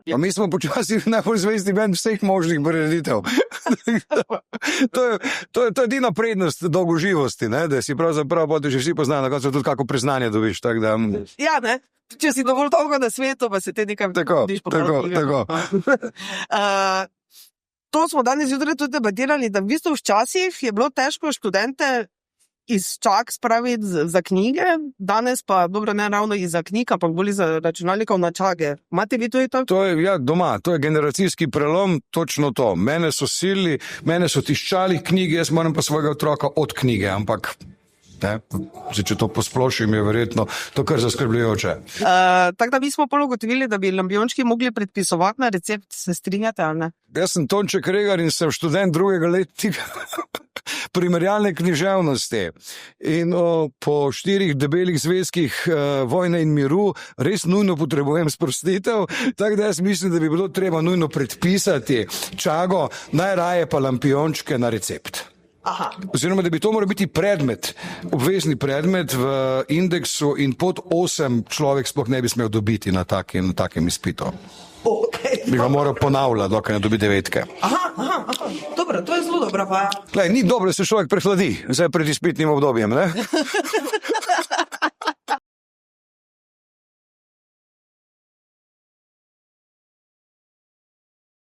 Ja. Mi smo počasi najbolj zvesti bend vseh možnih prireditev. to je edina prednost dolgoživosti, ne? Da si pravzaprav že vsi poznajo, na koncu tudi kako priznanje dobiš. Da... Ja, ne? Če si dovolj dolgo na svetu, pa se te nekaj vidiš po Tako. To smo danes zjutraj tudi debatirali, da v bistvu včasih je bilo težko študente iz čak spraviti za knjige, danes pa dobro ne ravno iz knjig, ampak bolj za računalnikov na čage. Imate vi tudi to? To je doma, to je generacijski prelom, točno to. Mene so silili, mene so tiščali knjige, jaz moram pa svojega otroka od knjige, ampak ne, če to posplošim, je verjetno to kar zaskrbljujoče. Tako da mi smo pol ugotovili, da bi lampijončki mogli predpisovati na recept, se strinjate ali ne? Jaz sem Tonček Regar in sem študent drugega letnika primerjalne književnosti. In po 4 debelih zvezkih vojne in miru res nujno potrebujem sprostitev, tako da jaz mislim, da bi bilo treba nujno predpisati čago, najraje pa lampijončke na recept. Aha. Oziroma, da bi to moral biti predmet, obvezni predmet v indeksu in pod 8 človek sploh ne bi smel dobiti na takem izpitu. Okay. Bi ga moral ponavljati, dokaj ne dobi 9. Aha. Dobro, to je zelo dobra vaja. Ni dobro, da se človek prehladi, zdaj pred izpitnim obdobjem, ne?